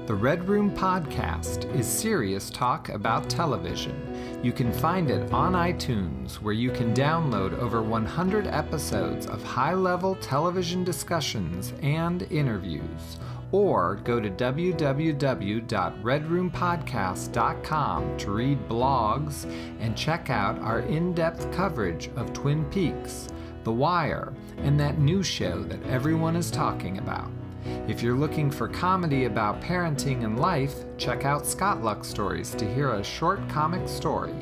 The Red Room Podcast is serious talk about television. You can find it on iTunes, where you can download over 100 episodes of high-level television discussions and interviews. Or go to www.redroompodcast.com to read blogs and check out our in-depth coverage of Twin Peaks, The Wire, and that new show that everyone is talking about. If you're looking for comedy about parenting and life, check out Scott Luck Stories to hear a short comic story.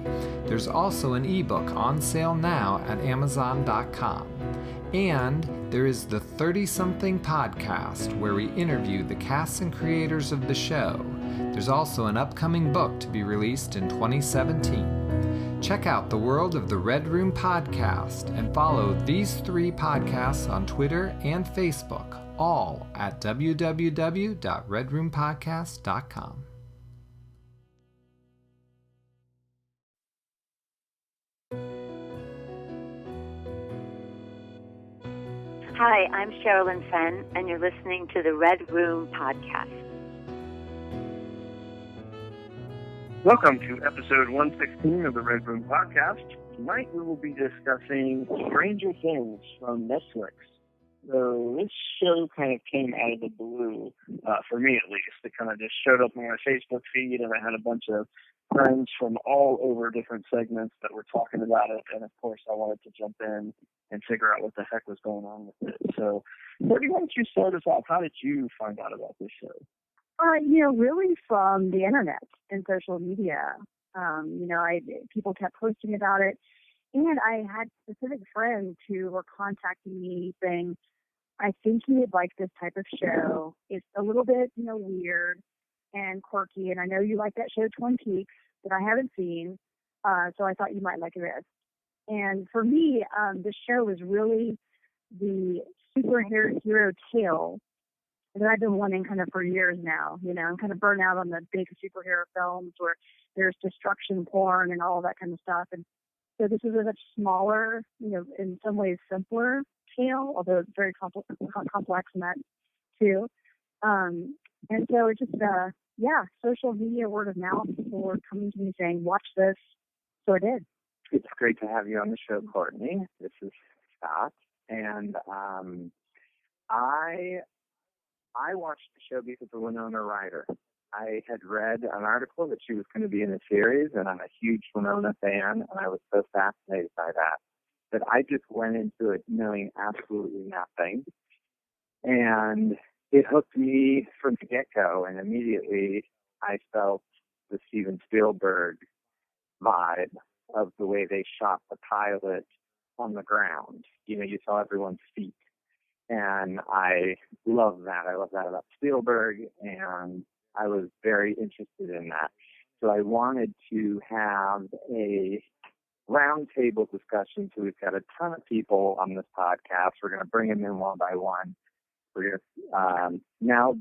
There's also an ebook on sale now at Amazon.com. And there is the 30-something podcast where we interview the cast and creators of the show. There's also an upcoming book to be released in 2017. Check out the world of the Red Room Podcast and follow these 3 podcasts on Twitter and Facebook, all at www.redroompodcast.com. Hi, I'm Sherilyn Fenn, and you're listening to the Red Room Podcast. Welcome to episode 116 of the Red Room Podcast. Tonight we will be discussing Stranger Things from Netflix. So this show kind of came out of the blue, for me at least. It kind of just showed up on my Facebook feed, and I had a bunch of friends from all over different segments that were talking about it. And of course, I wanted to jump in and figure out what the heck was going on with it. So, Courtney, why don't you start us off? How did you find out about this show? Really from the internet and social media. People kept posting about it, and I had specific friends who were contacting me saying, I think you would like this type of show. It's a little bit, weird and quirky, and I know you like that show Twin Peaks that I haven't seen, so I thought you might like this. And for me, this show is really the superhero tale that I've been wanting kind of for years now. I'm kind of burnt out on the big superhero films where there's destruction porn and all that kind of stuff. And so this is a much smaller, in some ways simpler tale, although it's very complex in that too. And so it just, social media, word of mouth, people were coming to me saying, watch this. So I did. It's great to have you on the show, Courtney. This is Scott. And I watched the show because of Winona Ryder. I had read an article that she was going to be in a series, and I'm a huge Winona fan, and I was so fascinated by that I just went into it knowing absolutely nothing. And it hooked me from the get-go, and immediately I felt the Steven Spielberg vibe of the way they shot the pilot on the ground. You saw everyone's feet. And I love that. I love that about Spielberg, and I was very interested in that. So I wanted to have a roundtable discussion. So we've got a ton of people on this podcast. We're going to bring them in one by one. We're going to now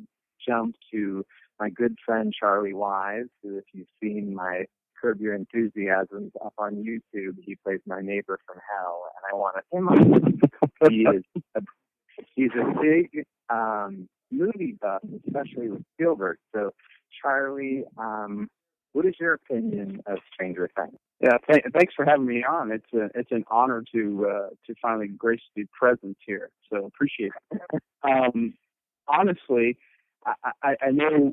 jump to my good friend Charley Wise, who, if you've seen my Curb Your Enthusiasm up on YouTube, he plays my neighbor from hell, and I wanted him on. He's a big movie buff, especially with Spielberg. So, Charley, what is your opinion of Stranger Things? Yeah, thanks for having me on. It's an honor to finally grace the presence here. So appreciate it. Honestly, I know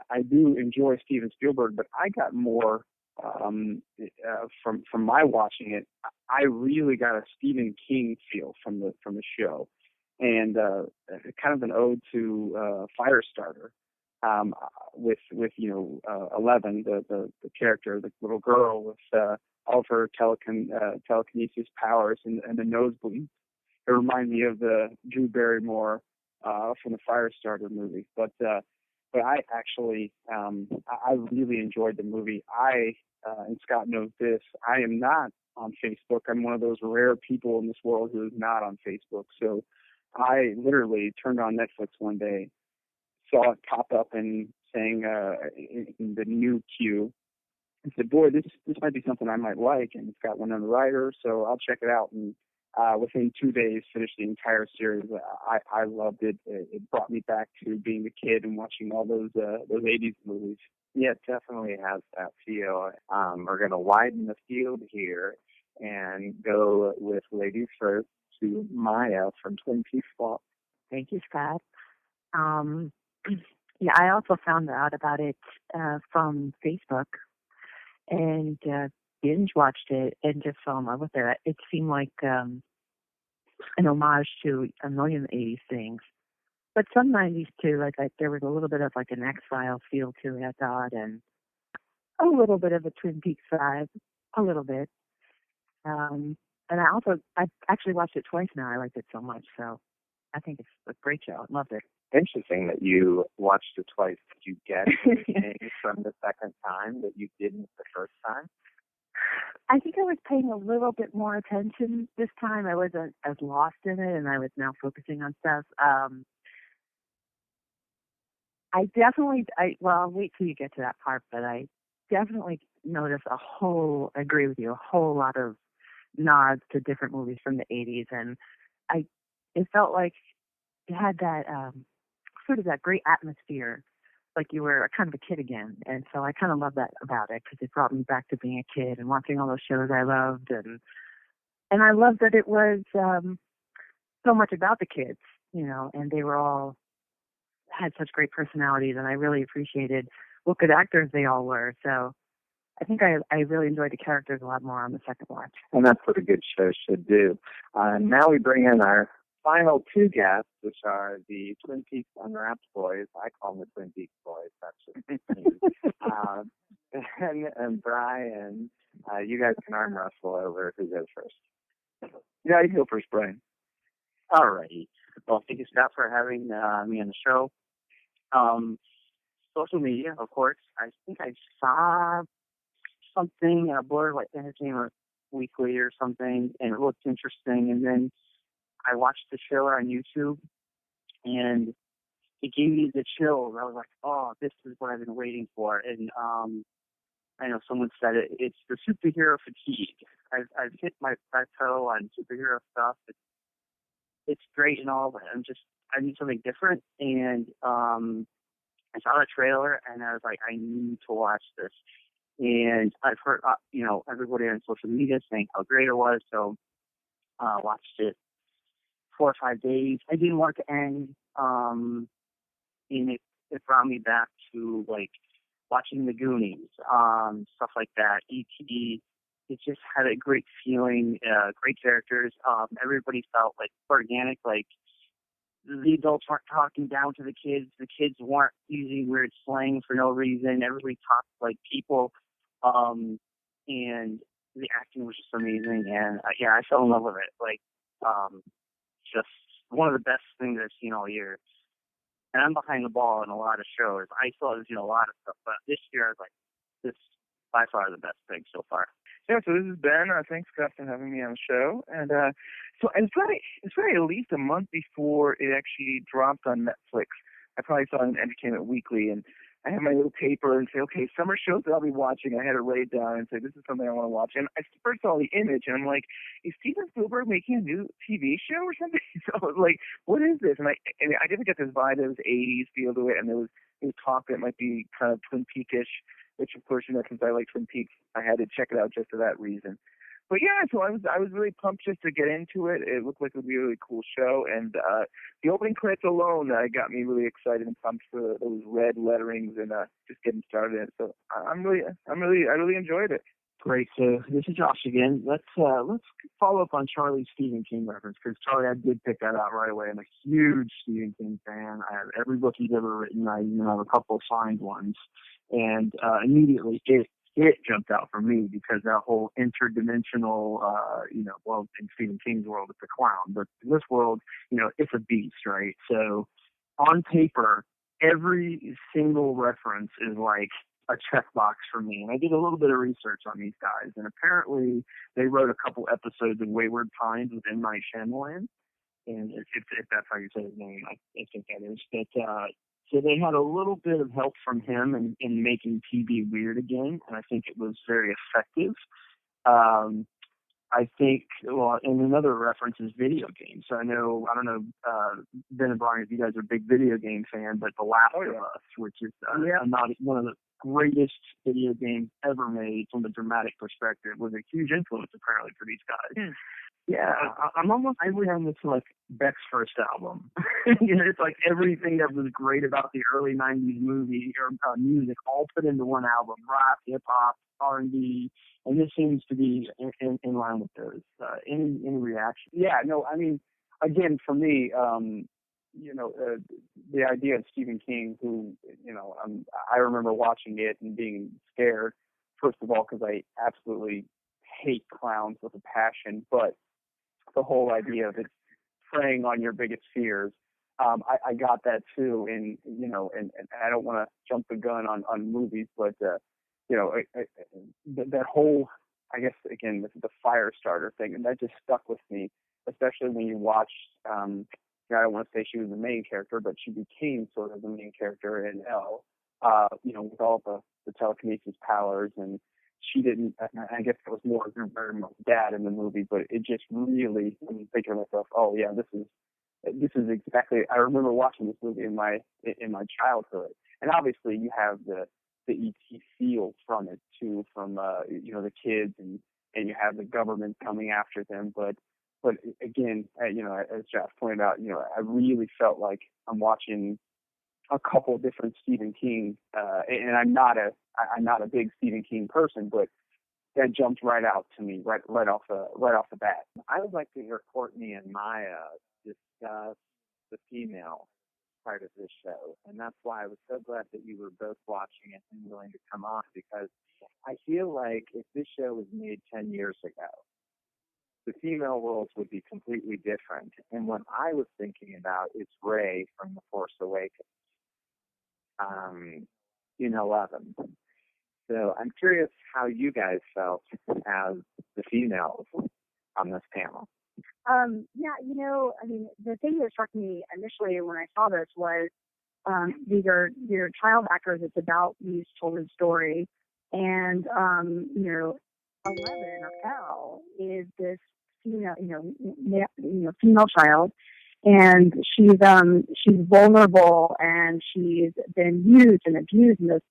I do enjoy Steven Spielberg, but I got more from my watching it. I really got a Stephen King feel from the show, and kind of an ode to Firestarter. With 11, the character, the little girl with all of her telekinesis powers and the nosebleed. It reminded me of the Drew Barrymore from the Firestarter movie. But I actually I really enjoyed the movie. And Scott knows this, I am not on Facebook. I'm one of those rare people in this world who is not on Facebook. So I literally turned on Netflix one day, saw it pop up and saying in the new queue, and said, boy, this might be something I might like, and it's got Winona Ryder, so I'll check it out. And within 2 days, finished the entire series. I loved it. It brought me back to being a kid and watching all those 80s movies. Yeah, it definitely has that feel. We're going to widen the field here and go with ladies first to Maya from Twin Peaks Unwrapped. Thank you, Scott. Yeah, I also found out about it from Facebook and binge watched it and just fell in love with it. It seemed like an homage to a million 80s things, but some 90s too. Like there was a little bit of like an X-Files feel to it, I thought, and a little bit of a Twin Peaks vibe, a little bit. And I actually watched it twice now. I liked it so much, so I think it's a great show. I loved it. Interesting that you watched it twice. Did you get anything from the second time that you didn't the first time? I think I was paying a little bit more attention this time. I wasn't as lost in it, and I was now focusing on stuff. I'll wait till you get to that part, but I definitely noticed I agree with you, a whole lot of nods to different movies from the 80s, and it felt like it had that sort of that great atmosphere, like you were kind of a kid again. And so I kind of love that about it because it brought me back to being a kid and watching all those shows I loved. And I loved that it was so much about the kids, and they were all had such great personalities, and I really appreciated what good actors they all were. So I think I really enjoyed the characters a lot more on the second watch. And that's what a good show should do. Now we bring in our final two guests, which are the Twin Peaks Unwrapped boys. I call them the Twin Peaks boys. That's just and Brian, you guys can arm wrestle over who goes first. Yeah, you go first, Brian. All righty. Well, thank you, Scott, for having me on the show. Social media, of course. I think I saw something, Blur, like Entertainment Weekly or something, and it looked interesting. And then I watched the show on YouTube, and it gave me the chills. I was like, oh, this is what I've been waiting for. And I know someone said it's the superhero fatigue. I've hit my plateau on superhero stuff. It's great and all, but I need something different. And I saw the trailer, and I was like, I need to watch this. And I've heard, everybody on social media saying how great it was, so watched it 4 or 5 days. I didn't want it to end, and it brought me back to, like, watching the Goonies, stuff like that, E.T. It just had a great feeling, great characters. Everybody felt, like, organic, like, the adults weren't talking down to the kids weren't using weird slang for no reason, everybody talked like people, and the acting was just amazing, and I fell in love with it, like, just one of the best things I've seen all year. And I'm behind the ball in a lot of shows. I still haven't seen a lot of stuff, but this year I was like, this is by far the best thing so far. Yeah, so this is Ben. Thanks, Scott, for having me on the show. And so it's probably at least a month before it actually dropped on Netflix. I probably saw it on Entertainment Weekly, and I had my little paper and say, okay, summer shows that I'll be watching. I had it write down and say, this is something I want to watch. And I first saw the image, and I'm like, is Steven Spielberg making a new TV show or something? So I was like, what is this? And I didn't get this vibe. There was 80s feel to it, and there was talk that it might be kind of Twin Peaks-ish, which, of course, since I like Twin Peaks, I had to check it out just for that reason. But yeah, so I was really pumped just to get into it. It looked like it would be a really cool show, and the opening credits alone got me really excited and pumped for those red letterings and just getting started in it. So I really enjoyed it. Great. So this is Josh again. Let's follow up on Charley's Stephen King reference, because Charley, I did pick that out right away. I'm a huge Stephen King fan. I have every book he's ever written. I even have a couple of signed ones, and immediately it jumped out for me because that whole interdimensional, well, in Stephen King's world, it's a clown, but in this world, it's a beast, right? So on paper, every single reference is like a checkbox for me. And I did a little bit of research on these guys, and apparently they wrote a couple episodes of Wayward Pines with M. Night Shyamalan, and if that's how you say his name, I think that is. But so they had a little bit of help from him in making TV weird again, and I think it was very effective. I think, well, and another reference is video games. So I don't know, Ben and Brian, if you guys are a big video game fan, but The Last of Us, which is not one of the greatest video games ever made from a dramatic perspective, was a huge influence apparently for these guys. Yeah, I'm almost on this like Beck's first album. It's like everything that was great about the early '90s movie or music all put into one album: rock, hip hop, R&B, and this seems to be in line with those. Any reaction? Yeah, no, I mean, again, for me, the idea of Stephen King, who, I remember watching it and being scared, first of all, because I absolutely hate clowns with a passion, but the whole idea of it preying on your biggest fears, I got that too. And I don't want to jump the gun on movies, but that whole, I guess, again, the fire starter thing, and that just stuck with me, especially when you watch. I don't want to say she was the main character, but she became sort of the main character in Elle. With all the telekinesis powers, and she didn't. I guess it was more of her dad in the movie, but it just really. I'm thinking to myself, oh yeah, this is exactly. I remember watching this movie in my childhood, and obviously you have the ET feel from it too, from the kids, and you have the government coming after them, but again, as Jeff pointed out, I really felt like I'm watching a couple of different Stephen King, and I'm not a big Stephen King person, but that jumped right out to me right off the bat. I would like to hear Courtenay and Maya discuss the female part of this show, and that's why I was so glad that you were both watching it and willing to come on, because I feel like if this show was made 10 years ago, the female roles would be completely different. And what I was thinking about is Rey from The Force Awakens in 11. So I'm curious how you guys felt as the females on this panel. The thing that struck me initially when I saw this was these are child actors. It's about these children's story, and 11 or Elle is this female child, and she's vulnerable, and she's been used and abused in this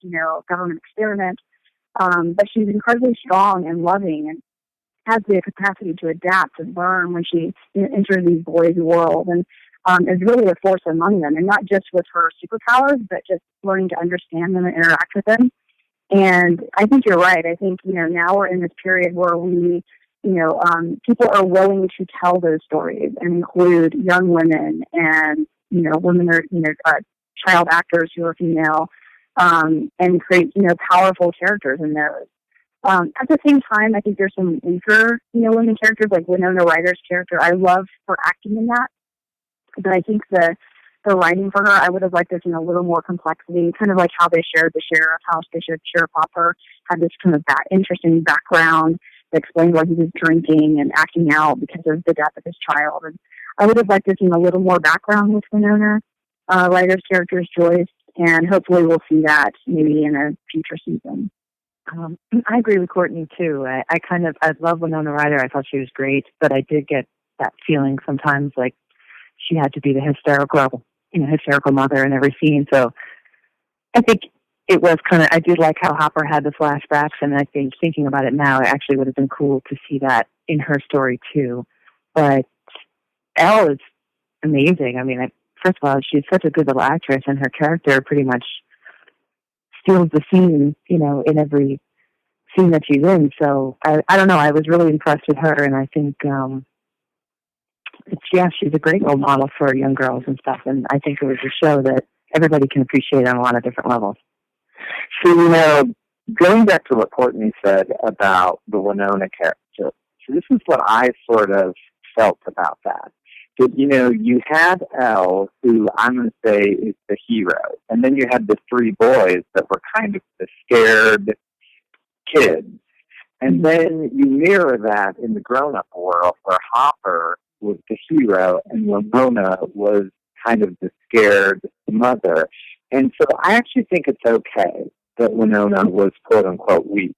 government experiment, but she's incredibly strong and loving and has the capacity to adapt and learn when she enters these boys' world, and is really a force among them, and not just with her superpowers, but just learning to understand them and interact with them. And I think you're right. I think now we're in this period where we people are willing to tell those stories and include young women and, women are, child actors who are female, and create, powerful characters in those. At the same time, I think there's some weaker, women characters like Winona Ryder's character. I love her acting in that, but I think the writing for her, I would have liked this in a little more complexity, kind of like how they shared the sheriff, how they shared Sheriff Hopper had this kind of interesting background that explained why he was drinking and acting out because of the death of his child. And I would have liked this in a little more background with Winona Ryder's character is Joyce, and hopefully we'll see that maybe in a future season. I agree with Courtenay too. I love Winona Ryder. I thought she was great, but I did get that feeling sometimes like she had to be the hysterical mother in every scene. So I think it was I did like how Hopper had the flashbacks, and I think thinking about it now, it actually would have been cool to see that in her story too. But Elle is amazing. I mean, first of all, she's such a good little actress, and her character pretty much steals the scene, in every scene that she's in. So I don't know. I was really impressed with her, and I think she's a great role model for young girls and stuff. And I think it was a show that everybody can appreciate on a lot of different levels. So, going back to what Courtenay said about the Winona character, so this is what I sort of felt about that. That, you had Elle, who I'm going to say is the hero, and then you had the three boys that were kind of the scared kids. And then you mirror that in the grown-up world where Hopper was the hero and Winona was kind of the scared mother. And so I actually think it's okay that Winona was quote-unquote weak,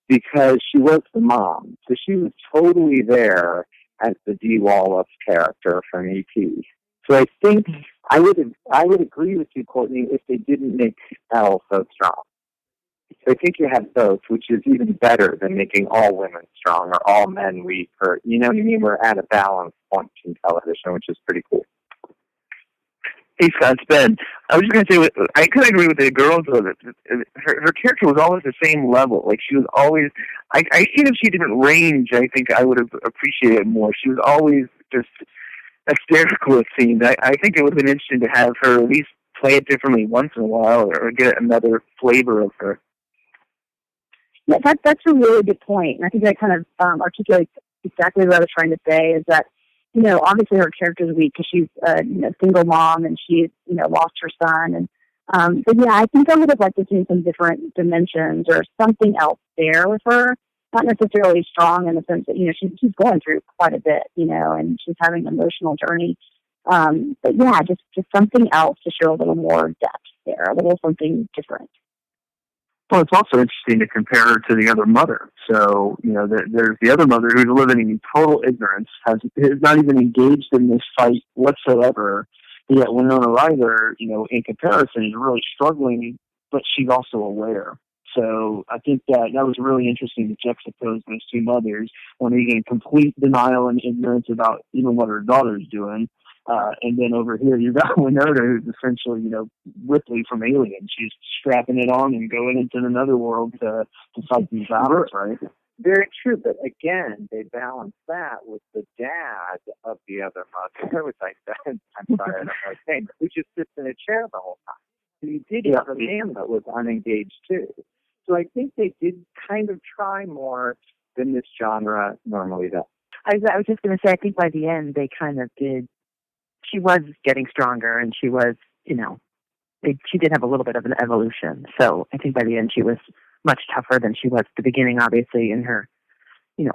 because she was the mom. So she was totally there as the Dee Wallace character from E.T. So I think I would agree with you, Courtney, if they didn't make Elle so strong. So I think you have both, which is even better than making all women strong or all men weak, or, you know what I mean? We're at a balance point in television, which is pretty cool. Hey, Scott, it's Ben. I was just going to say, I could agree with the girls, though, that her character was always the same level. Like, she was always, even if she didn't range, I think I would have appreciated it more. She was always just hysterical, it seemed. I think it would have been interesting to have her at least play it differently once in a while, or get another flavor of her. Yeah, that's a really good point. And I think that kind of articulates exactly what I was trying to say, is that, you know, obviously her character is weak because she's a single mom and she's, lost her son. And but yeah, I think I would have liked to see some different dimensions or something else there with her. Not necessarily strong in the sense that, she's going through quite a bit, and she's having an emotional journey. But yeah, just something else to show a little more depth there, a little something different. Well, it's also interesting to compare her to the other mother. So, there's the other mother who's living in total ignorance, is not even engaged in this fight whatsoever. Yet Winona Ryder, in comparison, is really struggling, but she's also aware. So I think that was really interesting to juxtapose those two mothers, one in complete denial and ignorance about even what her daughter's doing. And then over here, you've got Winona, who's essentially, Ripley from Alien. She's strapping it on and going into another world to fight these battles, right? Very true, but again, they balance that with the dad of the other mother, which I said, I'm sorry, I don't know what I'm saying, who just sits in a chair the whole time. And you did have a man that was unengaged, too. So I think they did kind of try more than this genre normally does. I was just going to say, I think by the end, they kind of did. She was getting stronger, and she was, she did have a little bit of an evolution. So I think by the end, she was much tougher than she was at the beginning, obviously, in her,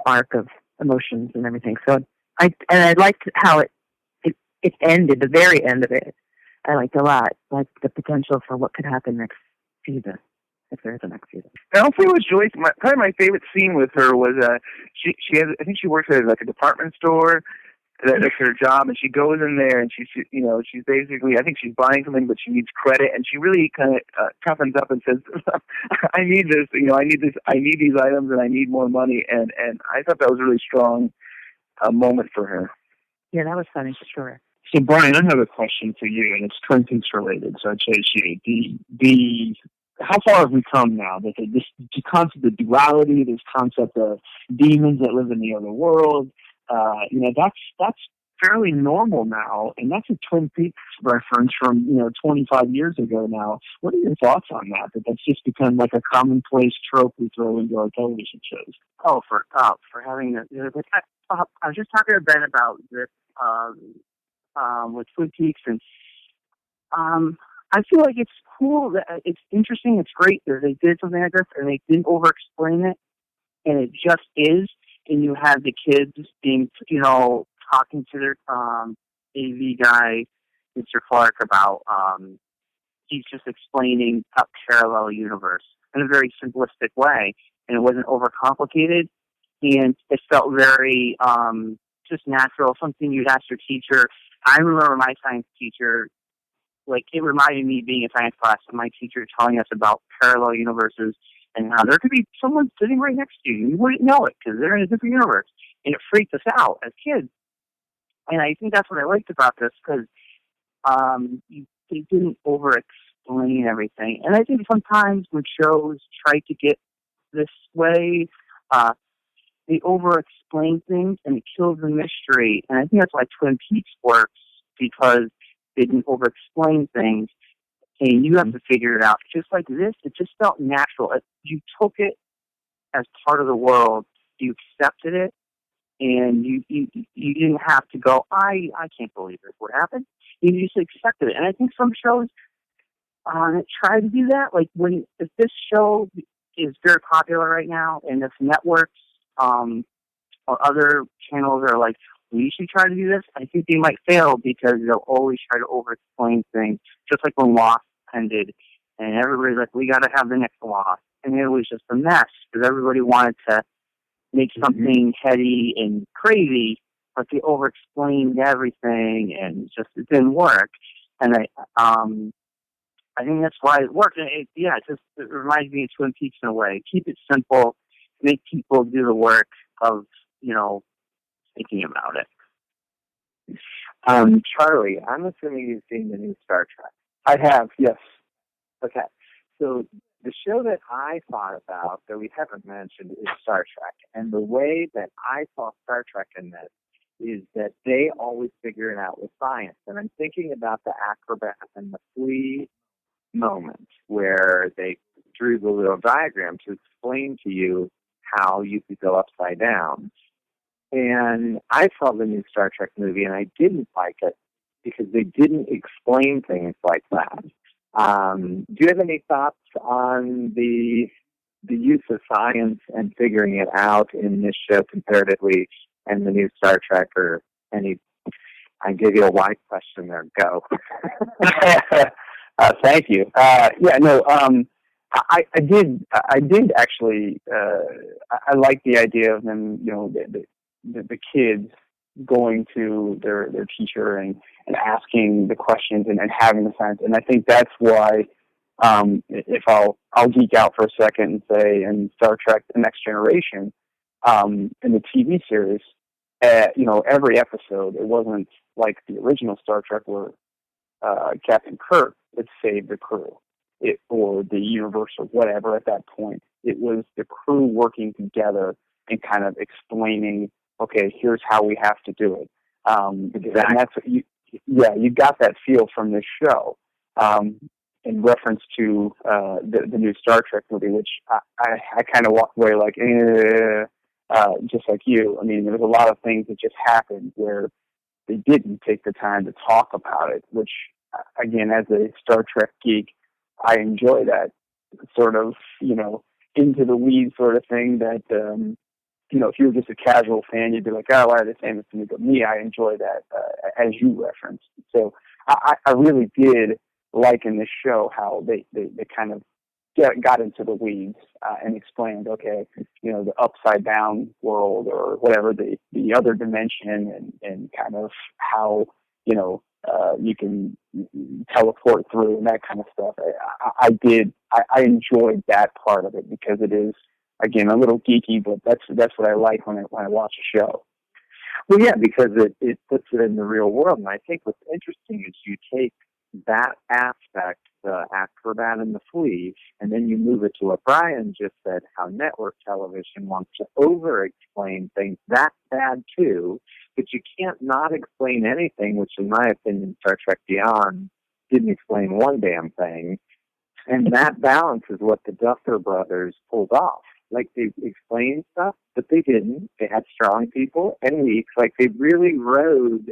arc of emotions and everything. So I liked how it ended, the very end of it. I liked a lot, like the potential for what could happen next season, if there is a next season. And I'll say with Joyce, probably my favorite scene with her was she has, I think she works at like a department store. That's her job, and she goes in there, and she's basically, I think she's buying something, but she needs credit, and she really kind of toughens up and says, "I need this, I need these items, and I need more money," and I thought that was a really strong moment for her. Yeah, that was funny for sure. So, Brian, I have a question for you, and it's Twin Peaks related. So, I'd chase you. How far have we come now that this concept of duality, this concept of demons that live in the other world? That's fairly normal now, and that's a Twin Peaks reference from 25 years ago now. What are your thoughts on that? That's just become like a commonplace trope we throw into our television shows. For having that. I was just talking to Ben about this with Twin Peaks, and I feel like it's cool. That it's interesting. It's great that they did something like this, and they didn't over-explain it, and it just is. And you have the kids being, talking to their AV guy, Mr. Clark, about he's just explaining a parallel universe in a very simplistic way, and it wasn't overcomplicated, and it felt very just natural, something you'd ask your teacher. I remember my science teacher, like, it reminded me being in science class and my teacher telling us about parallel universes and how there could be someone sitting right next to you. You wouldn't know it because they're in a different universe. And it freaked us out as kids. And I think that's what I liked about this, because they didn't over-explain everything. And I think sometimes when shows try to get this way, they over-explain things and it kills the mystery. And I think that's why Twin Peaks works, because they didn't over-explain things. And you have to figure it out. Just like this, it just felt natural. You took it as part of the world. You accepted it, and you didn't have to go, I can't believe it. What happened? You just accepted it. And I think some shows try to do that. Like if this show is very popular right now, and if networks or other channels are like, we should try to do this, I think they might fail because they'll always try to over-explain things, just like when Lost ended and everybody's like, we got to have the next Lost. And it was just a mess because everybody wanted to make something heady and crazy, but they over-explained everything, and it didn't work. And I think that's why it worked. And it reminds me of Twin Peaks in a way. Keep it simple, make people do the work of, thinking about it. Charley, I'm assuming you've seen the new Star Trek. I have, yes. Okay. So the show that I thought about that we haven't mentioned is Star Trek. And the way that I saw Star Trek in this is that they always figure it out with science. And I'm thinking about the acrobat and the flea moment where they drew the little diagram to explain to you how you could go upside down. And I saw the new Star Trek movie, and I didn't like it because they didn't explain things like that. Do you have any thoughts on the use of science and figuring it out in this show comparatively and the new Star Trek, or any? I gave you a wide question there. Go. Thank you. I did actually. I like the idea of them, the kids going to their teacher and asking the questions and having the science. And I think that's why, if I'll geek out for a second and say, in Star Trek: The Next Generation, in the TV series, every episode, it wasn't like the original Star Trek where Captain Kirk would save the crew, or the universe, or whatever at that point. It was the crew working together and kind of explaining, okay, here's how we have to do it. And that's what you got that feel from this show, in reference to the new Star Trek movie, which I kind of walked away like, just like you. I mean, there was a lot of things that just happened where they didn't take the time to talk about it, which, again, as a Star Trek geek, I enjoy that sort of, into the weeds sort of thing that, if you were just a casual fan, you'd be like, oh, why are they saying this to me? But me, I enjoy that, as you referenced. So I really did like in this show how they kind of got into the weeds and explained, okay, the upside down world, or whatever, the other dimension, and kind of how, you can teleport through and that kind of stuff. I enjoyed that part of it because it is, again, a little geeky, but that's what I like when I watch a show. Well, yeah, because it puts it in the real world. And I think what's interesting is you take that aspect, the acrobat and the flea, and then you move it to what Brian just said, how network television wants to over-explain things. That's bad, too. But you can't not explain anything, which, in my opinion, Star Trek Beyond didn't explain one damn thing. And that balance is what the Duffer Brothers pulled off. Like, they explained stuff, but they didn't. They had strong people and weak. Like, they really rode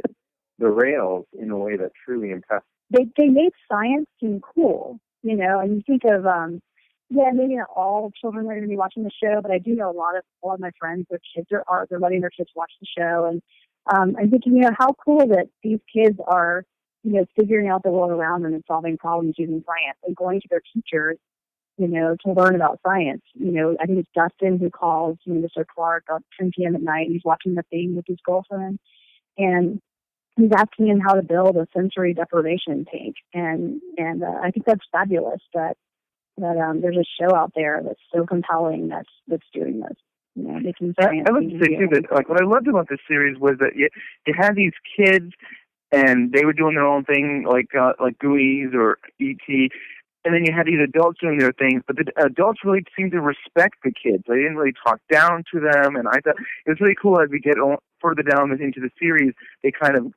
the rails in a way that truly impressed. They made science seem cool, and you think of, maybe not all children are going to be watching the show, but I do know a lot of my friends, their kids they're letting their kids watch the show, and I'm thinking, how cool that these kids are, figuring out the world around them and solving problems using science and going to their teachers, to learn about science. I think it's Dustin who calls, Mr. Clark at 10 p.m. at night, and he's watching The Thing with his girlfriend, and he's asking him how to build a sensory deprivation tank, and I think that's fabulous that there's a show out there that's so compelling that's doing this. Making science. I would say too that what I loved about this series was that you had these kids, and they were doing their own thing, like GUIs or E.T., and then you had these adults doing their things, but the adults really seemed to respect the kids. They didn't really talk down to them, and I thought it was really cool as we get further down into the series, they kind of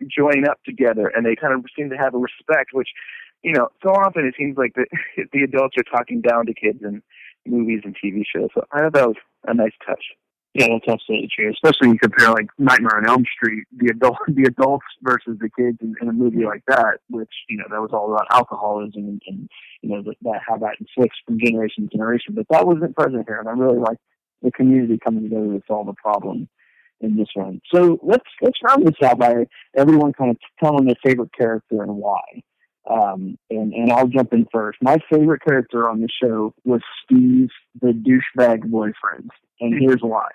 join up together, and they kind of seem to have a respect, which, so often it seems like the adults are talking down to kids in movies and TV shows. So I thought that was a nice touch. Yeah, that's absolutely true. Especially when you compare like Nightmare on Elm Street, the adults versus the kids in a movie like that, which that was all about alcoholism and that how that inflicts from generation to generation. But that wasn't present here, and I really like the community coming together to solve the problem in this one. So let's round this out by everyone kind of telling their favorite character and why. And I'll jump in first. My favorite character on the show was Steve, the douchebag boyfriend. And here's why.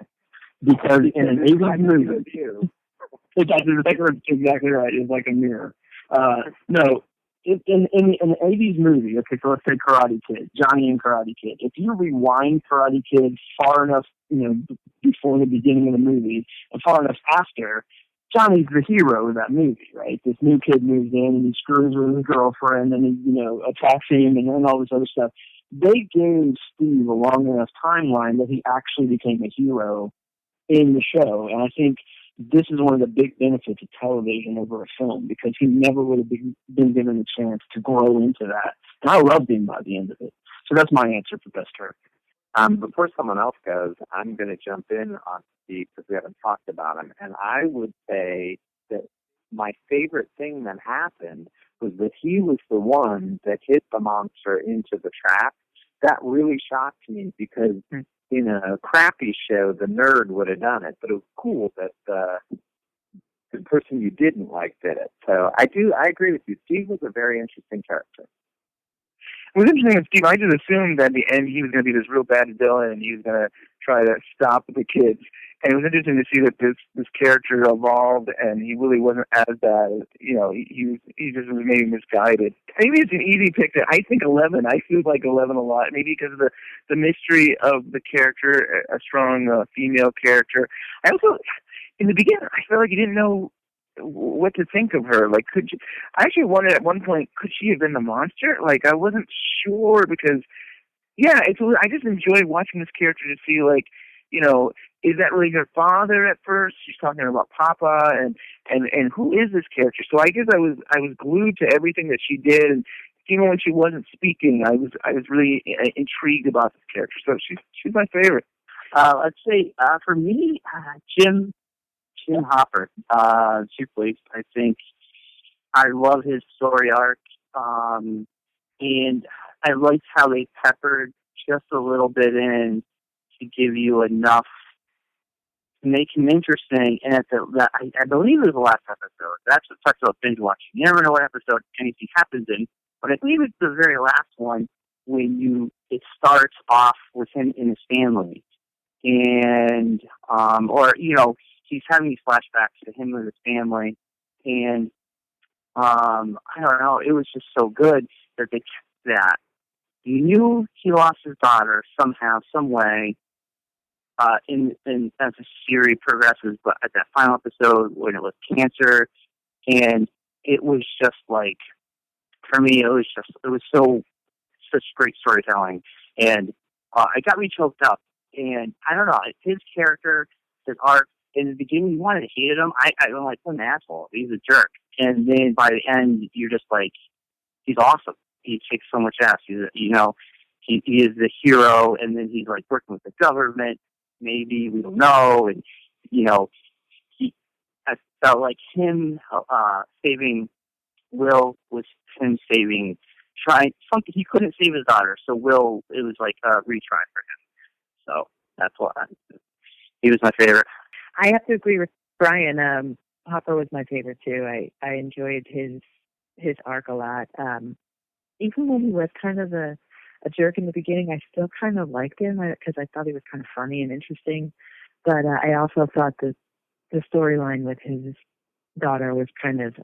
Because in an 80s movie, that's exactly right. It's like a mirror. No, in an 80s movie, okay, so let's say Karate Kid, Johnny and Karate Kid. If you rewind Karate Kid far enough, before the beginning of the movie and far enough after, Johnny's the hero of that movie, right? This new kid moves in and he screws with his girlfriend and he, attacks him and all this other stuff. They gave Steve a long enough timeline that he actually became a hero in the show. And I think this is one of the big benefits of television over a film, because he never would have been given a chance to grow into that. And I loved him by the end of it. So that's my answer for best character. Before someone else goes, I'm going to jump in on Steve because we haven't talked about him. And I would say that my favorite thing that happened was that he was the one that hit the monster into the trap. That really shocked me, because in a crappy show, the nerd would have done it. But it was cool that the person you didn't like did it. So I agree with you. Steve was a very interesting character. It was interesting with Steve. I just assumed that at the end he was going to be this real bad villain and he was going to try to stop the kids. And it was interesting to see that this character evolved and he really wasn't as bad. He just was maybe misguided. Maybe it's an easy pick. I think 11. I feel like 11 a lot. Maybe because of the mystery of the character, a strong female character. I also, in the beginning, I felt like you didn't know what to think of her. Like, I actually wondered at one point, could she have been the monster? Like, I wasn't sure, because I just enjoyed watching this character to see, like, is that really her father at first? She's talking about Papa, and who is this character? So I guess I was glued to everything that she did, and even when she wasn't speaking, I was really intrigued about this character. So she's my favorite. Let's say for me, Jim Hopper, Chief Police. I think I love his story arc, and I liked how they peppered just a little bit in to give you enough to make him interesting. And I believe it was the last episode. That's what talks about binge watching. You never know what episode anything happens in, but I believe it's the very last one when it starts off with him in his family, and he's having these flashbacks to him and his family, and I don't know, it was just so good that they kept that. You knew he lost his daughter somehow, some way, as the series progresses, but at that final episode when it was cancer, and it was just like, for me, it was such great storytelling, and it got me choked up. And I don't know, his character, his arc, in the beginning, you wanted to hate him. I'm like, what an asshole. He's a jerk. And then by the end, you're just like, he's awesome. He kicks so much ass. He is the hero. And then he's like working with the government. Maybe we don't know. And I felt like him saving Will was him trying something. He couldn't save his daughter, so Will, it was like a retry for him. So that's why he was my favorite. I have to agree with Brian. Hopper was my favorite too. I enjoyed his arc a lot. Even when he was kind of a jerk in the beginning, I still kind of liked him because I thought he was kind of funny and interesting. But I also thought that the storyline with his daughter was kind of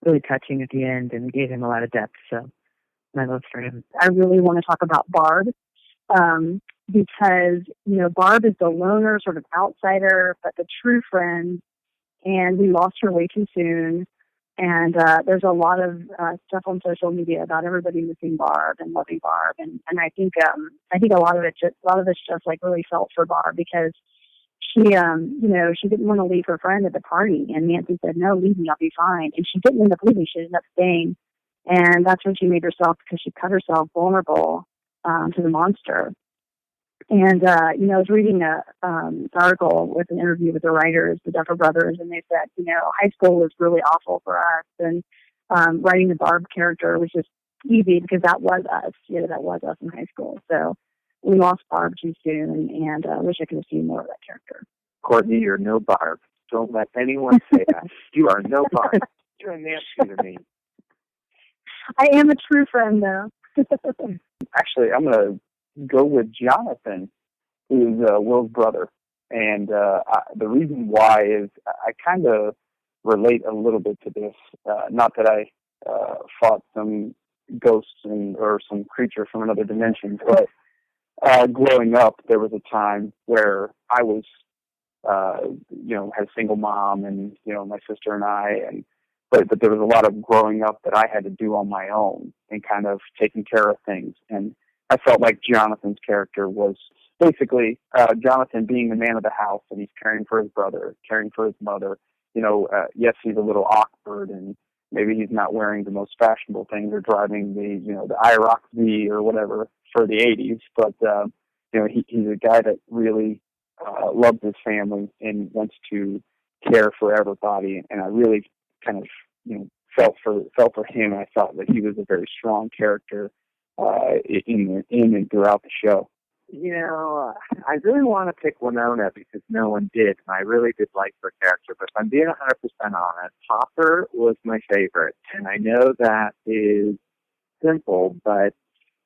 really touching at the end and gave him a lot of depth. So my love for him. I really want to talk about Barb. Because, Barb is the loner, sort of outsider, but the true friend, and we lost her way too soon. And there's a lot of stuff on social media about everybody missing Barb and loving Barb, and I think a lot of us just like really felt for Barb, because she she didn't want to leave her friend at the party, and Nancy said, "No, leave me, I'll be fine," and she didn't end up leaving; she ended up staying, and that's when she made herself, because she cut herself vulnerable to the monster. And, I was reading an article with an interview with the writers, the Duffer Brothers, and they said, high school was really awful for us. And writing the Barb character was just easy because that was us. That was us in high school. So we lost Barb too soon, and I wish I could have seen more of that character. Courtenay, you're no Barb. Don't let anyone say that. You are no Barb. You're a Nancy to me. I am a true friend, though. Actually, I'm going to go with Jonathan, who's Will's brother. And the reason why is I kind of relate a little bit to this. Not that I fought some ghosts or some creature from another dimension, but growing up, there was a time where I was, had a single mom and, my sister and I, but there was a lot of growing up that I had to do on my own and kind of taking care of things. And I felt like Jonathan's character was basically Jonathan being the man of the house, and he's caring for his brother, caring for his mother. Yes, he's a little awkward, and maybe he's not wearing the most fashionable things or driving the IROC V or whatever for the 80s, but he's a guy that really loves his family and wants to care for everybody. And I really kind of felt for him. I thought that he was a very strong character in and throughout the show. I really want to pick Winona because no one did, and I really did like her character. But if I'm being 100% honest, Hopper was my favorite. And I know that is simple, but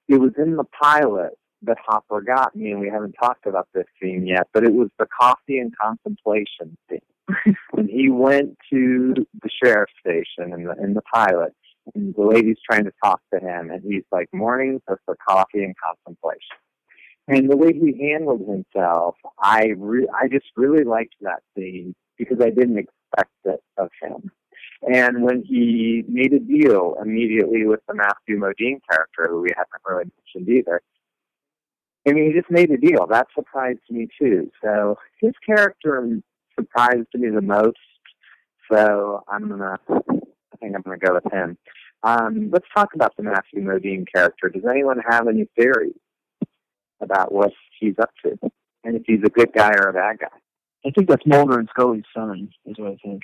it was in the pilot that Hopper got me, and we haven't talked about this scene yet, but it was the coffee and contemplation scene. When he went to the sheriff's station in the pilot, and the lady's trying to talk to him, and he's like, mornings are for coffee and contemplation. And the way he handled himself, I just really liked that scene because I didn't expect it of him. And when he made a deal immediately with the Matthew Modine character, who we haven't really mentioned either, he just made a deal. That surprised me too. So his character surprised me the most. So I think I'm gonna go with him. Let's talk about the Matthew Modine character. Does anyone have any theories about what he's up to, and if he's a good guy or a bad guy? I think that's Mulder and Scully's son, is what I think.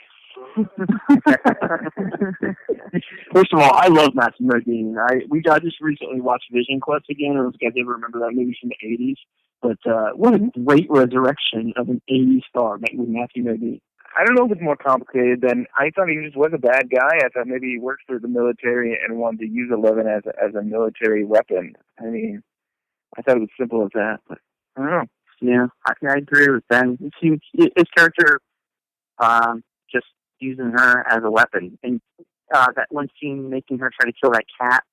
First of all, I love Matthew Modine. I just recently watched Vision Quest again. I don't know if you guys ever remember that movie from the 80s. But what a great resurrection of an 80s star with Matthew Modine. I don't know if it's more complicated than I thought. He just was a bad guy. I thought maybe he worked for the military and wanted to use 11 as a military weapon. I thought it was simple as that. But I don't know. Yeah, I agree with Ben. His character just using her as a weapon. And that one scene making her try to kill that cat,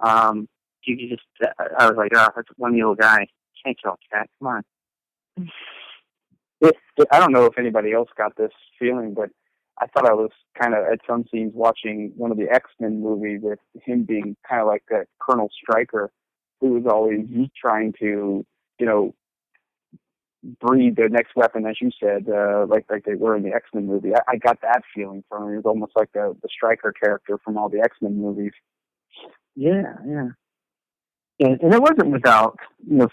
I was like, oh, that's one little guy. Can't kill a cat. Come on. I don't know if anybody else got this feeling, but I thought I was kind of, at some scenes, watching one of the XMen movies with him being kind of like that Colonel Stryker, who was always trying to, breed their next weapon, as you said, like they were in the X-Men movie. I got that feeling from him. It was almost like the Stryker character from all the X-Men movies. Yeah. And it wasn't without,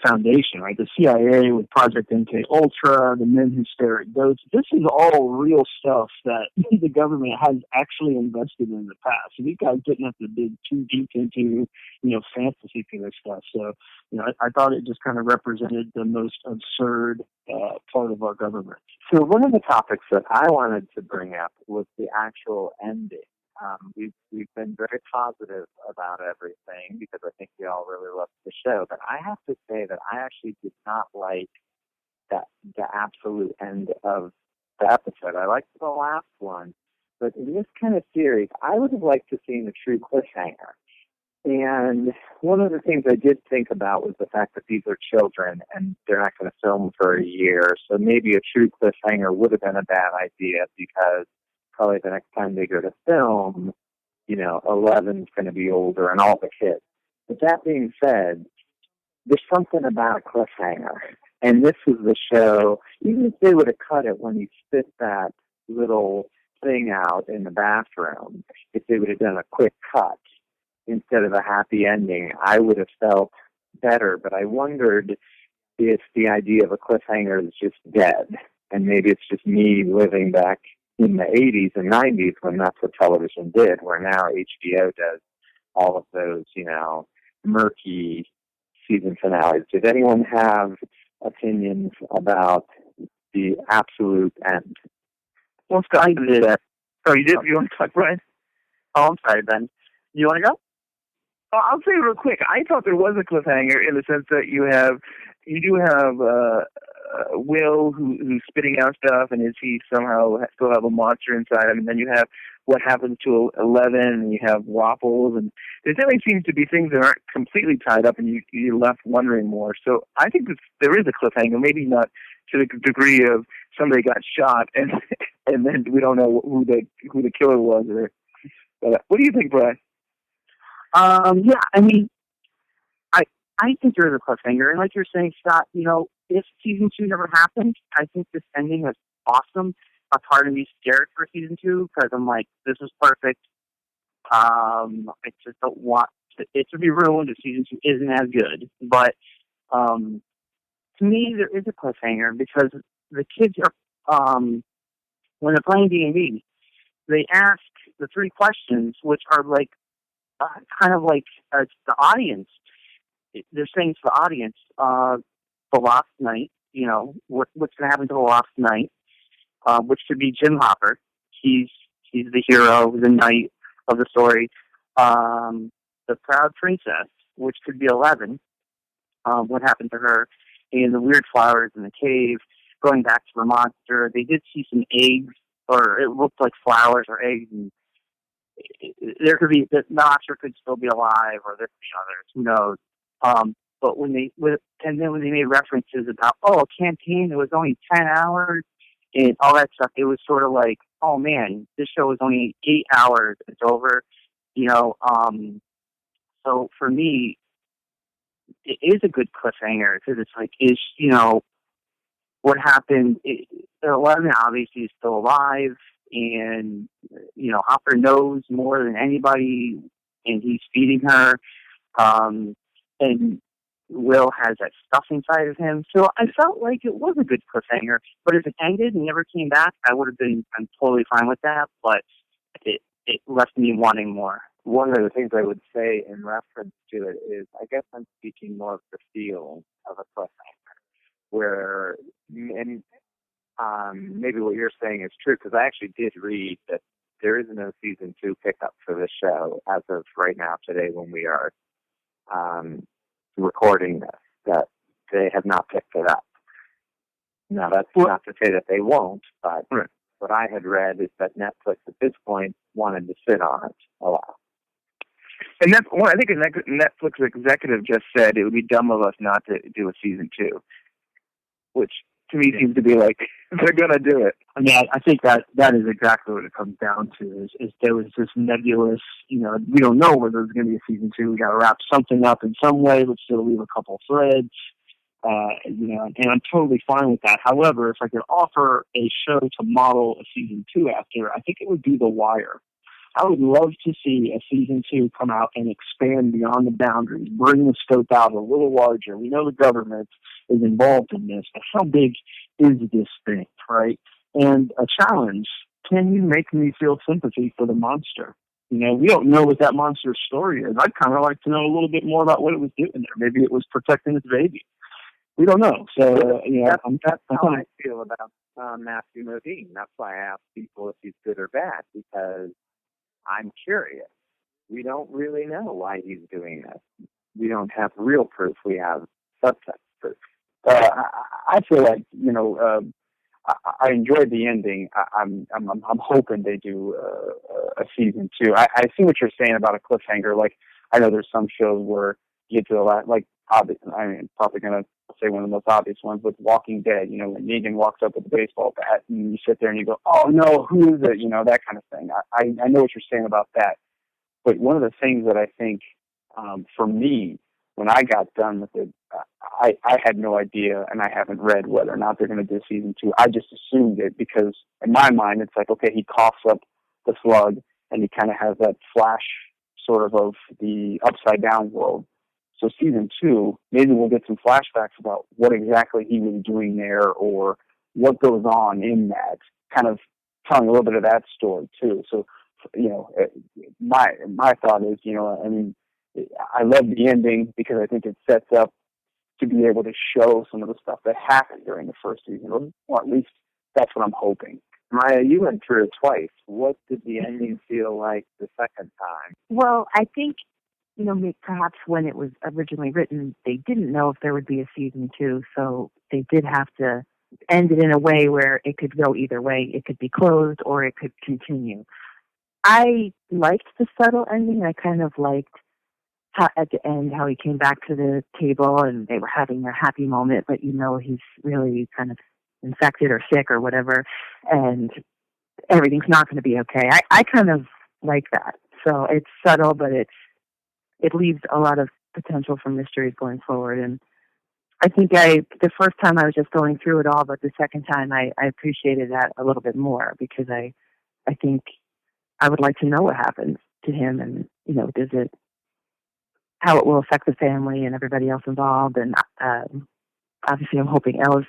foundation, right? The CIA with Project MK Ultra, the men who stare at goats. This is all real stuff that the government has actually invested in the past. So these guys didn't have to dig too deep into, fantasy for this stuff. So, I thought it just kind of represented the most absurd part of our government. So one of the topics that I wanted to bring up was the actual ending. We've been very positive about everything because I think we all really loved the show. But I have to say that I actually did not like the absolute end of the episode. I liked the last one, but in this kind of series, I would have liked to see a true cliffhanger. And one of the things I did think about was the fact that these are children and they're not going to film for a year. So maybe a true cliffhanger would have been a bad idea because probably the next time they go to film, 11's going to be older and all the kids. But that being said, there's something about a cliffhanger. And this was the show, even if they would have cut it when he spit that little thing out in the bathroom, if they would have done a quick cut instead of a happy ending, I would have felt better. But I wondered if the idea of a cliffhanger is just dead. And maybe it's just me living back in the 80s and 90s when that's what television did, where now HBO does all of those, murky season finales. Did anyone have opinions about the absolute end? Well, Scott, I did. Oh, you did? You want to talk, Brian? Oh, I'm sorry, Ben. You want to go? I'll say real quick. I thought there was a cliffhanger in the sense that you do have Will who's spitting out stuff, and is he somehow still have a monster inside him? And then you have what happens to 11, and you have Waffles, and there definitely seems to be things that aren't completely tied up, and you're left wondering more. So I think there is a cliffhanger, maybe not to the degree of somebody got shot, and then we don't know who the killer was. But what do you think, Brad? Yeah, I mean, I think there is a cliffhanger, and like you're saying, Scott, if season 2 never happened, I think this ending is awesome. A part of me scared for season 2 because I'm like, this is perfect. I just don't want it to be ruined if season 2 isn't as good. But to me, there is a cliffhanger because the kids are, when they're playing D&D, they ask the 3 questions, which are like, kind of like the audience. They're saying to the audience, the lost night, what's going to happen to the lost night, which could be Jim Hopper. He's the hero, the knight of the story. The proud princess, which could be 11, what happened to her, and the weird flowers in the cave, going back to the monster. They did see some eggs, or it looked like flowers or eggs, and there could be, the monster could still be alive, or there could be others, who knows. But when they made references about, a campaign that was only 10 hours and all that stuff, it was sort of like, oh man, this show was only 8 hours, it's over, so for me, it is a good cliffhanger, because it's like, what happened, 11 obviously is still alive, and, Hopper knows more than anybody, and he's feeding her, and Will has that stuff inside of him. So I felt like it was a good cliffhanger, but if it ended and never came back, I'm totally fine with that, but it left me wanting more. One of the things I would say in reference to it is, I guess I'm speaking more of the feel of a cliffhanger, where, and maybe what you're saying is true, because I actually did read that there is no season 2 pickup for this show as of right now, today, when we are recording this, that they have not picked it up. Now, that's not to say that they won't, but what I had read is that Netflix at this point wanted to sit on it a while. And that's one. I think a Netflix executive just said it would be dumb of us not to do a season 2, which to me seems to be like they're going to do it. I mean, I think that is exactly what it comes down to. Is there was this nebulous, we don't know whether there's going to be a season 2. We got to wrap something up in some way, but still leave a couple threads. And I'm totally fine with that. However, if I could offer a show to model a season 2 after, I think it would be The Wire. I would love to see a season 2 come out and expand beyond the boundaries, bring the scope out a little larger. We know the government is involved in this, but how big is this thing, right? And a challenge, can you make me feel sympathy for the monster? We don't know what that monster's story is. I'd kind of like to know a little bit more about what it was doing there. Maybe it was protecting its baby. We don't know. So, that's how I feel about Matthew Modine. That's why I ask people if he's good or bad, because I'm curious. We don't really know why he's doing this. We don't have real proof. We have subtext proof. I feel like I enjoyed the ending. I'm hoping they do a season 2. I see what you're saying about a cliffhanger. Like, I know there's some shows where you get to the last, like, obvious. I mean, probably gonna say one of the most obvious ones with Walking Dead. When Negan walks up with a baseball bat, and you sit there and you go, "Oh no, who is it?" That kind of thing. I know what you're saying about that. But one of the things that I think, for me, when I got done with it, I had no idea, and I haven't read whether or not they're going to do season 2. I just assumed it because in my mind it's like, okay, he coughs up the slug, and he kind of has that flash sort of the upside down world. So season 2, maybe we'll get some flashbacks about what exactly he was doing there, or what goes on in that, kind of telling a little bit of that story too. So, my thought is, I mean, I love the ending because I think it sets up to be able to show some of the stuff that happened during the first season, or at least that's what I'm hoping. Maya, you went through it twice. What did the ending feel like the second time? Well, I think, perhaps when it was originally written, they didn't know if there would be a season 2, so they did have to end it in a way where it could go either way. It could be closed or it could continue. I liked the subtle ending. I kind of liked how, at the end, how he came back to the table and they were having their happy moment, but he's really kind of infected or sick or whatever, and everything's not going to be okay. I kind of like that. So it's subtle, but it leaves a lot of potential for mysteries going forward. And I think the first time I was just going through it all, but the second time I appreciated that a little bit more, because I think I would like to know what happens to him, and how it will affect the family and everybody else involved. And obviously I'm hoping Elle's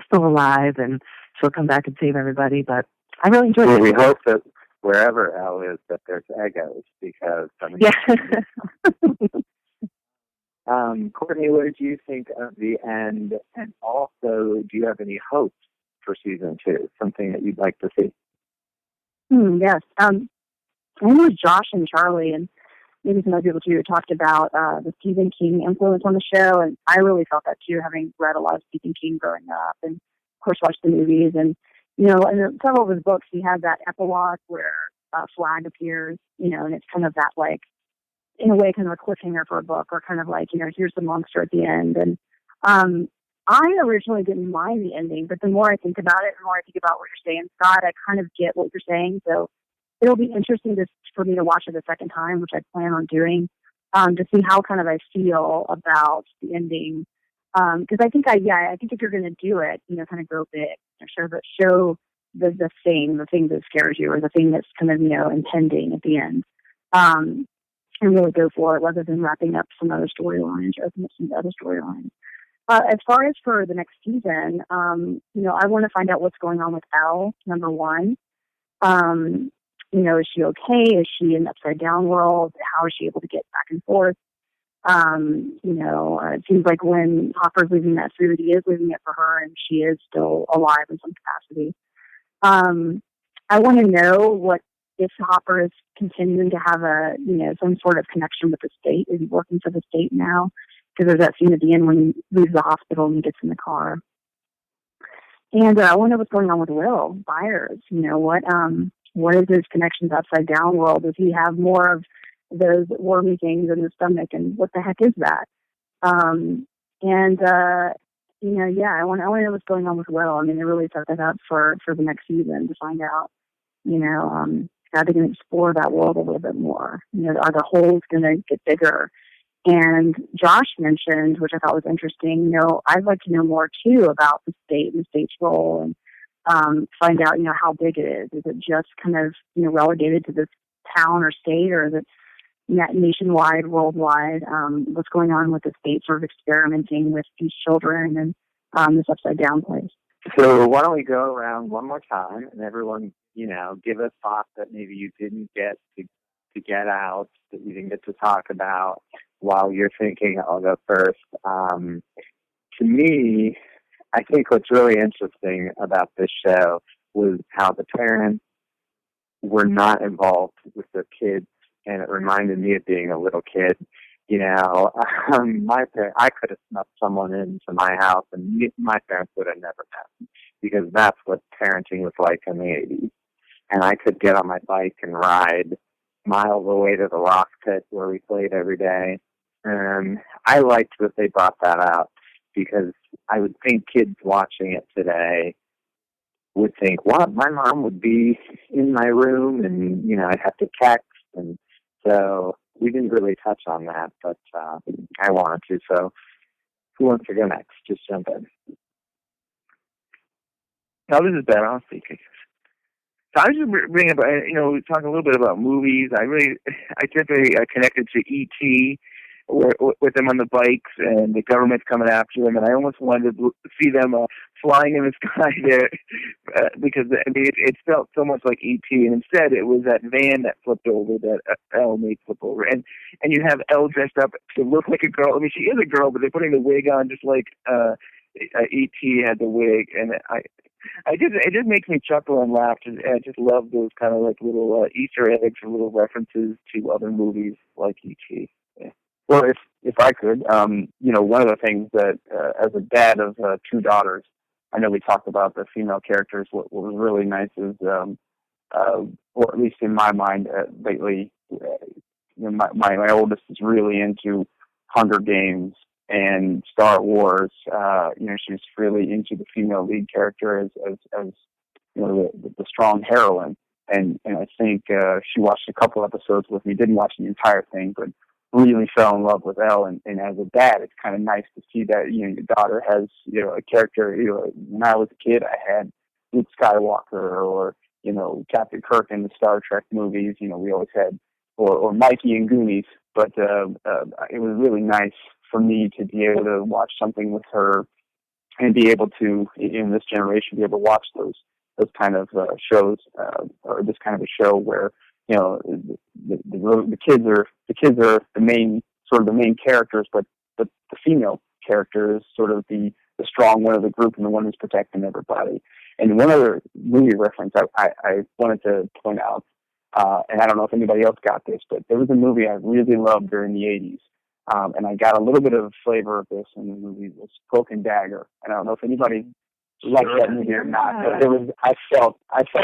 still alive and she'll come back and save everybody, but I really enjoyed it. We hope that wherever Elle is, that there's Eggos, because Courtenay, what did you think of the end? And also, do you have any hopes for season 2? Something that you'd like to see? Yes. I know Josh and Charley, and maybe some other people too, talked about the Stephen King influence on the show, and I really felt that too, having read a lot of Stephen King growing up, and of course watched the movies. And in several of his books, he had that epilogue where Flag appears, and it's kind of that, like, in a way, kind of a cliffhanger for a book, or kind of like, here's the monster at the end. And I originally didn't mind the ending, but the more I think about it, the more I think about what you're saying, Scott, I kind of get what you're saying. So it'll be interesting for me to watch it a second time, which I plan on doing, to see how kind of I feel about the ending. Because I think if you're going to do it, kind of go big, show the thing that scares you, or the thing that's kind of, impending at the end. And really go for it, rather than wrapping up some other storylines or opening up some other storylines. As far as for the next season, I want to find out what's going on with Elle, number one. Is she okay? Is she in the upside down world? How is she able to get back and forth? It seems like when Hopper's leaving that food, he is leaving it for her, and she is still alive in some capacity. I want to know if Hopper is continuing to have some sort of connection with the state. Is he working for the state now? Because there's that scene at the end when he leaves the hospital and he gets in the car. And I want to know what's going on with Will Byers. What is his connection to Upside Down world? Does he have more of those wormy things in his stomach? And what the heck is that? I want to know what's going on with Will. I mean, they really set that up for the next season to find out, how they can explore that world a little bit more. Are the holes going to get bigger? And Josh mentioned, which I thought was interesting, I'd like to know more too about the state and the state's role, and find out, how big it is. Is it just kind of, relegated to this town or state, or is it nationwide, worldwide? What's going on with the state sort of experimenting with these children and this upside down place? So why don't we go around one more time, and everyone, give us thoughts that maybe you didn't get to get out, that you didn't get to talk about while you're thinking. I'll go first. To me, I think what's really interesting about this show was how the parents were not involved with their kids, and it reminded me of being a little kid. I could have snuffed someone into my house, and my parents would have never met, because that's what parenting was like in the 80s. And I could get on my bike and ride miles away to the rock pit where we played every day. And I liked that they brought that out, because I would think kids watching it today would think, what, my mom would be in my room, and, I'd have to text. And so we didn't really touch on that, but I wanted to. So who wants to go next? Just jump in. No, this is Ben. I'll speak. So I was just bringing up, talking a little bit about movies. I definitely connected to E.T., with them on the bikes, and the government's coming after them, and I almost wanted to see them flying in the sky there, because it felt so much like E.T., and instead it was that van that flipped over, that Elle made flip over, and you have Elle dressed up to look like a girl. I mean, she is a girl, but they're putting the wig on just like E.T. had the wig, and it just makes me chuckle and laugh. I just love those kind of like little Easter eggs or little references to other movies like E.T. Yeah. Well, if I could, one of the things that as a dad of two daughters, I know we talked about the female characters. What was really nice is, or at least in my mind lately, my oldest is really into Hunger Games and Star Wars. She's really into the female lead character as the strong heroine. And I think she watched a couple episodes with me, didn't watch the entire thing, but really fell in love with Elle. And as a dad, it's kind of nice to see that, your daughter has, a character. When I was a kid, I had Luke Skywalker or, Captain Kirk in the Star Trek movies. We always had, or Mikey and Goonies. But it was really nice for me to be able to watch something with her and be able to, in this generation, be able to watch those kind of shows, or this kind of a show where, the kids are the main characters, but the female character is sort of the strong one of the group and the one who's protecting everybody. And one other movie reference I wanted to point out, and I don't know if anybody else got this, but there was a movie I really loved during the 80s, and I got a little bit of flavor of this in the movie. It was Cloak and Dagger, and I don't know if anybody liked that movie or not, but I felt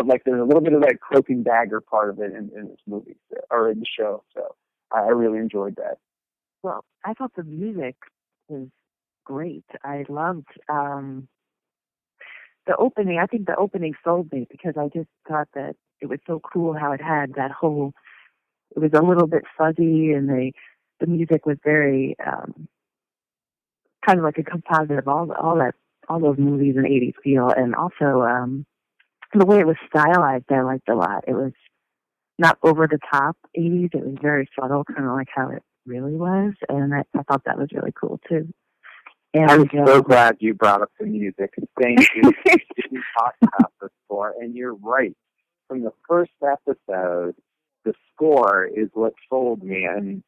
like there's a little bit of that Cloak and Dagger part of it in this movie, or in the show, so I really enjoyed that. Well, I thought the music was great. I loved the opening. I think the opening sold me because I just thought that it was so cool how it had that whole, it was a little bit fuzzy, and the music was very kind of like a composite of all those movies in the 80s feel, and also the way it was stylized I liked a lot. It was not over the top 80s, it was very subtle, kind of like how it really was, and I thought that was really cool too. And I'm so glad you brought up the music. Thank you. We didn't talk about this before, and you're right. From the first episode, the score is what sold me. And,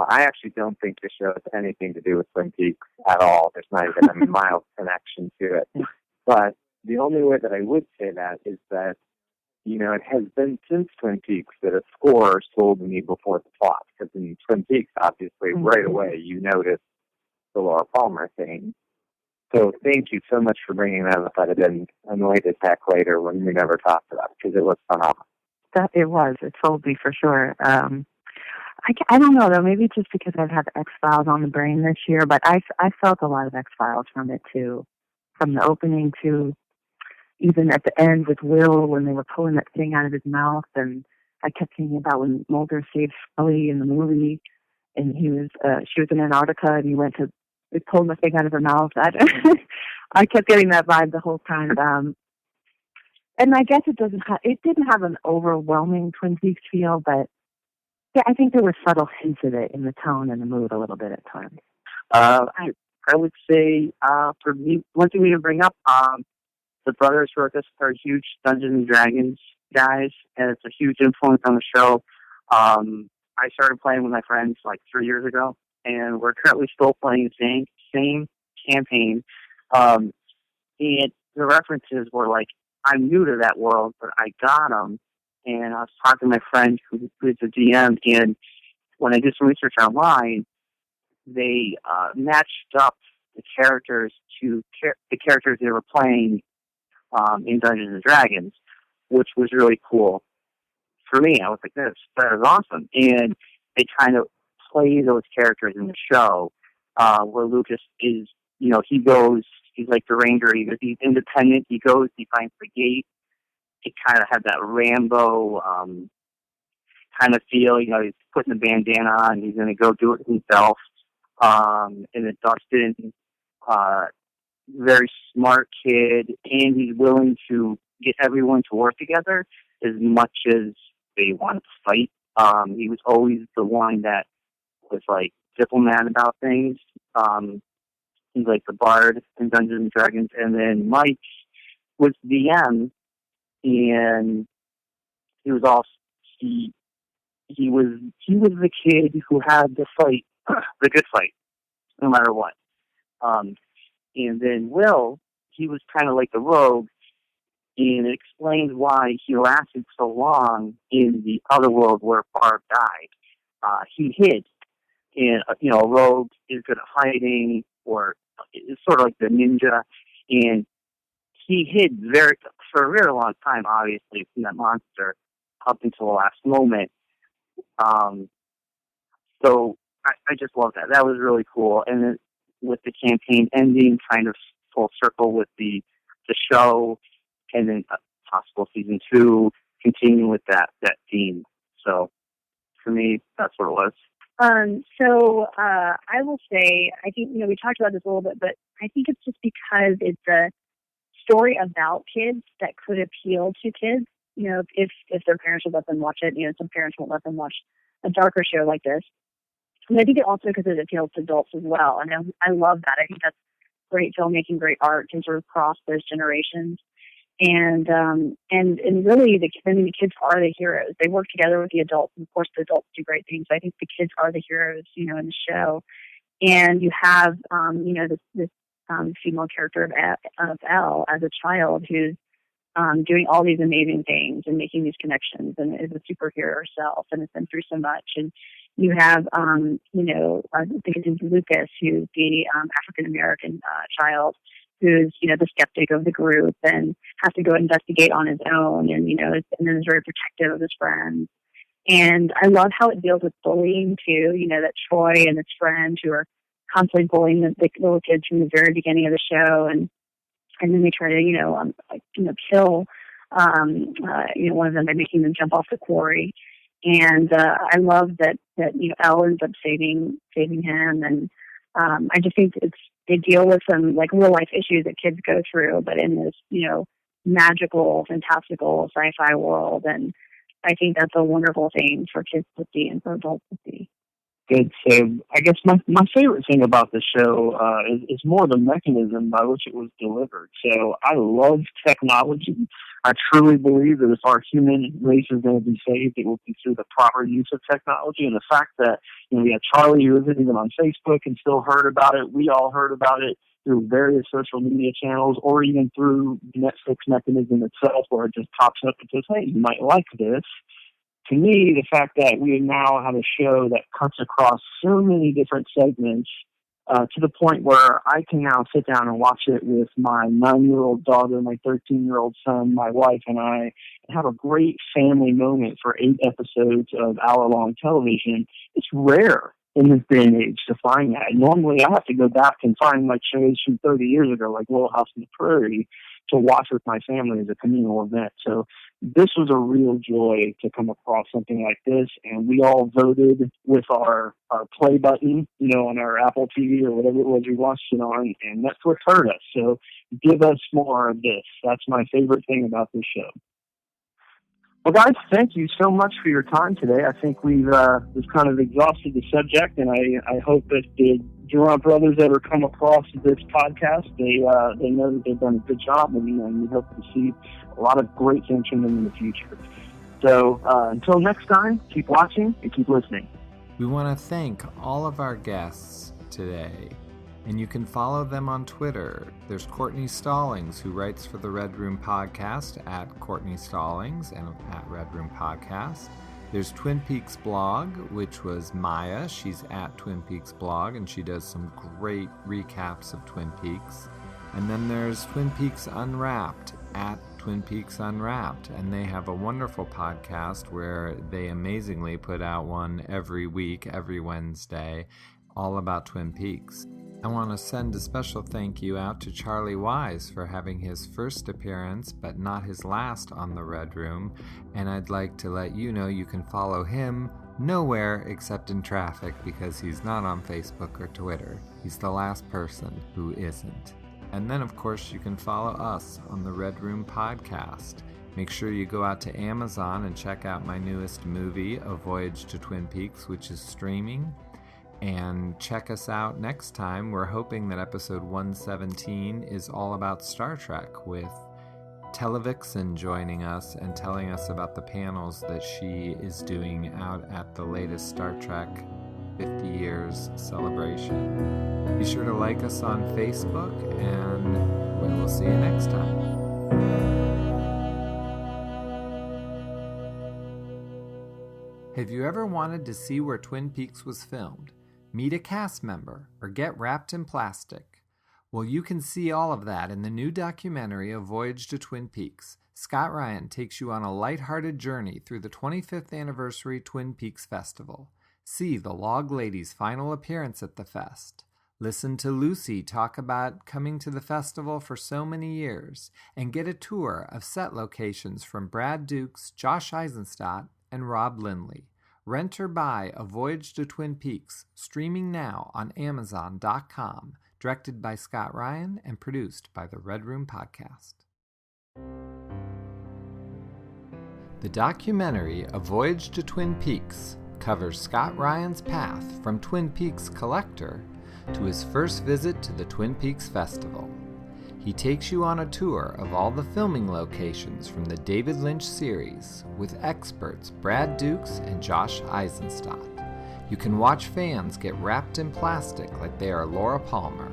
I actually don't think the show has anything to do with Twin Peaks at all. There's not even a mild connection to it. But the only way that I would say that is that, it has been since Twin Peaks that a score sold me before the plot. Because in Twin Peaks, obviously, right away, you notice the Laura Palmer thing. So thank you so much for bringing that up. I'd have been annoyed as heck later when we never talked about it, because it was phenomenal. It sold me for sure. I don't know, though, maybe just because I've had X-Files on the brain this year, but I felt a lot of X-Files from it too, from the opening to even at the end with Will when they were pulling that thing out of his mouth, and I kept thinking about when Mulder saved Scully in the movie, and she was in Antarctica, and they pulled the thing out of her mouth. I kept getting that vibe the whole time. And I guess it didn't have an overwhelming Twin Peaks feel, but yeah, I think there were subtle hints of it in the tone and the mood a little bit at times. I would say, for me, one thing we can bring up, the brothers who are huge Dungeons and Dragons guys, and it's a huge influence on the show. I started playing with my friends like 3 years ago, and we're currently still playing the same campaign. And the references were like, I'm new to that world, but I got them. And I was talking to my friend who is a DM, and when I did some research online, they matched up the characters to the characters they were playing in Dungeons and Dragons, which was really cool. For me, I was like, that is awesome. And they kind of play those characters in the show, where Lucas is, he's like the ranger, he's independent, he goes, he finds the gate. He kind of had that Rambo kind of feel, he's putting the bandana on, he's going to go do it himself. And then Dustin, very smart kid, and he's willing to get everyone to work together as much as they want to fight. He was always the one that was like diplomat about things. He's like the bard in Dungeons and Dragons. And then Mike was DM, and he was also he was the kid who had the fight, the good fight, no matter what. And then Will, he was kind of like the rogue, and it explains why he lasted so long in the other world where Barb died. He hid, and a rogue is good at hiding, or it's sort of like the ninja, and he hid for a very long time, obviously, from that monster up until the last moment. So I just love that. That was really cool. And then with the campaign ending, kind of full circle with the show, and then possible season 2, continuing with that theme. So for me, that's what it was. I will say, I think, we talked about this a little bit, but I think it's just because it's a story about kids that could appeal to kids. If their parents would let them watch it, some parents won't let them watch a darker show like this. And I think it also because it appeals to adults as well. And I love that. I think that's great filmmaking, great art can sort of cross those generations. And really, the kids are the heroes. They work together with the adults, and of course, the adults do great things. So I think the kids are the heroes, in the show. And you have, this female character of Elle as a child who's doing all these amazing things and making these connections, and is a superhero herself, and has been through so much. And you have, I think it's Lucas, who's the African American child, who's, the skeptic of the group and has to go investigate on his own, and, and then is very protective of his friends. And I love how it deals with bullying too, that Troy and his friend who are constantly bullying the little kids from the very beginning of the show, and then they try to, kill, one of them by making them jump off the quarry. And I love that Elle ends up saving him, and I just think they deal with some real life issues that kids go through, but in this magical, fantastical sci-fi world. And I think that's a wonderful thing for kids to see and for adults to see. Good. So I guess my favorite thing about the show is more the mechanism by which it was delivered. So I love technology. I truly believe that if our human race is going to be saved, it will be through the proper use of technology. And the fact that we had Charley, who isn't even on Facebook, and still heard about it. We all heard about it through various social media channels, or even through the Netflix mechanism itself, where it just pops up and says, "Hey, you might like this." To me, the fact that we now have a show that cuts across so many different segments to the point where I can now sit down and watch it with my 9-year-old daughter, my 13-year-old son, my wife, and I, and have a great family moment for 8 episodes of hour-long television. It's rare in this day and age to find that. Normally, I have to go back and find shows from 30 years ago, like Little House on the Prairie, to watch with my family as a communal event. So this was a real joy to come across something like this, and we all voted with our play button, on our Apple TV or whatever it was we watched it on, and Netflix heard us. So give us more of this. That's my favorite thing about this show. Well, guys, thank you so much for your time today. I think we've kind of exhausted the subject, and I hope that the Durant brothers ever come across this podcast, they know that they've done a good job, and we hope to see a lot of great things from them in the future. So until next time, keep watching and keep listening. We want to thank all of our guests today, and you can follow them on Twitter. There's Courtenay Stallings, who writes for the Red Room Podcast at Courtenay Stallings and at Red Room Podcast. There's Twin Peaks Blog, which was Maya. She's at Twin Peaks Blog, and she does some great recaps of Twin Peaks. And then there's Twin Peaks Unwrapped at Twin Peaks Unwrapped, and they have a wonderful podcast where they amazingly put out one every week, every Wednesday, all about Twin Peaks. I want to send a special thank you out to Charley Wise for having his first appearance, but not his last on the Red Room, and I'd like to let you know you can follow him nowhere except in traffic because he's not on Facebook or Twitter. He's the last person who isn't. And then, of course, you can follow us on the Red Room Podcast. Make sure you go out to Amazon and check out my newest movie, A Voyage to Twin Peaks, which is streaming. And check us out next time. We're hoping that episode 117 is all about Star Trek, with Televixen joining us and telling us about the panels that she is doing out at the latest Star Trek 50 years celebration. Be sure to like us on Facebook, and we'll see you next time. Have you ever wanted to see where Twin Peaks was filmed, meet a cast member, or get wrapped in plastic? Well, you can see all of that in the new documentary, A Voyage to Twin Peaks. Scott Ryan takes you on a lighthearted journey through the 25th anniversary Twin Peaks Festival. See the Log Lady's final appearance at the fest. Listen to Lucy talk about coming to the festival for so many years, and get a tour of set locations from Brad Dukes, Josh Eisenstadt, and Rob Lindley. Rent or buy A Voyage to Twin Peaks, streaming now on Amazon.com, directed by Scott Ryan and produced by the Red Room Podcast. The documentary A Voyage to Twin Peaks covers Scott Ryan's path from Twin Peaks collector to his first visit to the Twin Peaks Festival. He takes you on a tour of all the filming locations from the David Lynch series with experts Brad Dukes and Josh Eisenstadt. You can watch fans get wrapped in plastic like they are Laura Palmer,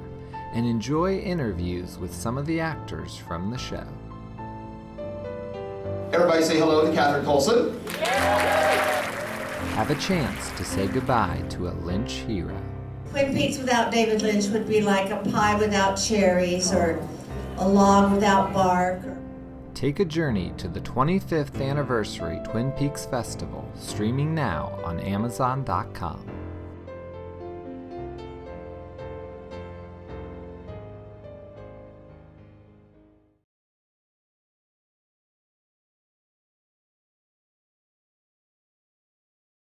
and enjoy interviews with some of the actors from the show. Everybody say hello to Catherine Coulson. Have a chance to say goodbye to a Lynch hero. Twin Peaks without David Lynch would be like a pie without cherries or a log without bark. Take a journey to the 25th anniversary Twin Peaks Festival, streaming now on Amazon.com.